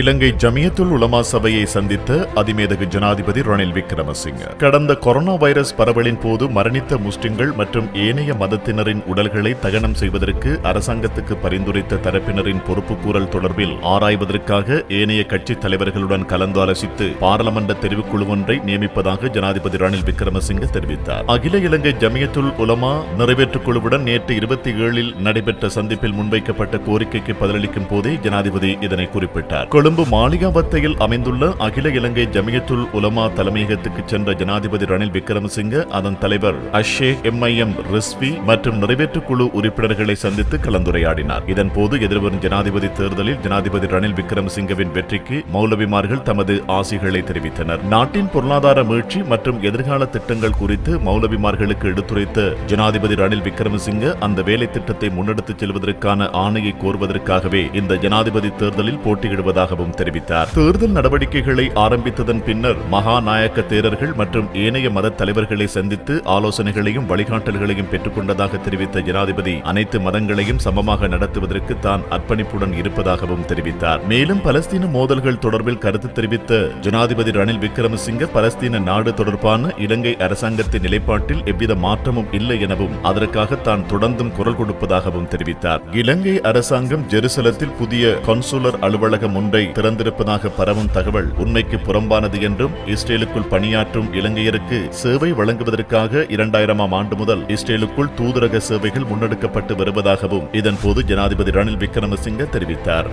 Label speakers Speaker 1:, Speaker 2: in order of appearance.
Speaker 1: இலங்கை ஜமியத்துல் உலமா சபையை சந்தித்த அதிமேதகு ஜனாதிபதி ரணில் விக்ரமசிங்க கடந்த கொரோனா வைரஸ் பரவலின் போது மரணித்த முஸ்லிம்கள் மற்றும் ஏனைய மதத்தினரின் உடல்களை தகனம் செய்வதற்கு அரசாங்கத்துக்கு பரிந்துரைத்த தரப்பினரின் பொறுப்புக்கூறல் தொடர்பில் ஆராய்வதற்காக ஏனைய கட்சித் தலைவர்களுடன் கலந்தாலோசித்து பாராளுமன்ற தெரிவுக்குழு ஒன்றை நியமிப்பதாக ஜனாதிபதி ரணில் விக்ரமசிங்க தெரிவித்தார். அகில இலங்கை ஜமியத்துல் உலமா நிறைவேற்றுக் குழுவுடன் நேற்று 27 நடைபெற்ற சந்திப்பில் முன்வைக்கப்பட்ட கோரிக்கைக்கு பதிலளிக்கும் போதே ஜனாதிபதி இதனை குறிப்பிட்டார். கொழும்பு மாளிகாவத்தையில் அமைந்துள்ள அகில இலங்கை ஜமியத்துல் உலமா தலைமையகத்துக்கு சென்ற ஜனாதிபதி ரணில் விக்ரமசிங்க அதன் தலைவர் அஷேக் எம் ரிஸ்வி மற்றும் நிறைவேற்றுக் குழு உறுப்பினர்களை சந்தித்து கலந்துரையாடினார். இதன்போது எதிர்வரும் ஜனாதிபதி தேர்தலில் ஜனாதிபதி ரணில் விக்ரமசிங்கவின் வெற்றிக்கு மௌலவிமார்கள் தமது ஆசிகளை தெரிவித்தனர். நாட்டின் பொருளாதார மீழ்ச்சி மற்றும் எதிர்கால திட்டங்கள் குறித்து மௌலவிமார்களுக்கு எடுத்துரைத்த ஜனாதிபதி ரணில் விக்ரமசிங்க அந்த வேலை திட்டத்தை முன்னெடுத்துச் செல்வதற்கான ஆணையை கோருவதற்காகவே இந்த ஜனாதிபதி தேர்தலில் போட்டியிடுவதாகவும் தெரிவித்தார். தேர்தல் நடவடிக்கைகளை ஆரம்பித்ததன் பின்னர் மகாநாயக்க தேரர்கள் மற்றும் ஏனைய மத தலைவர்களை சந்தித்து ஆலோசனைகளையும் வழிகாட்டல்களையும் பெற்றுக் கொண்டதாக தெரிவித்த ஜனாதிபதி அனைத்து மதங்களையும் சமமாக நடத்துவதற்கு தான் அர்ப்பணிப்புடன் இருப்பதாகவும் தெரிவித்தார். மேலும் பலஸ்தீன மோதல்கள் தொடர்பில் கருத்து தெரிவித்த ஜனாதிபதி ரணில் விக்ரமசிங்க பலஸ்தீன நாடு தொடர்பான இலங்கை அரசாங்கத்தின் நிலைப்பாட்டில் எவ்வித மாற்றமும் இல்லை எனவும் அதற்காக தான் தொடர்ந்தும் குரல் கொடுப்பதாகவும் தெரிவித்தார். இலங்கை அரசாங்கம் ஜெருசலத்தில் புதிய கன்சுலர் அலுவலகம் ஒன்றை திறந்திருப்பதாக பரவும் தகவல் உண்மைக்கு புறம்பானது என்றும் இஸ்ரேலுக்குள் பணியாற்றும் இலங்கையருக்கு சேவை வழங்குவதற்காக 2000ஆம் ஆண்டு முதல் இஸ்ரேலுக்குள் தூதரக சேவைகள் முன்னெடுக்கப்பட்டு வருவதாகவும் இதன்போது ஜனாதிபதி ரணில் விக்ரமசிங்க தெரிவித்தார்.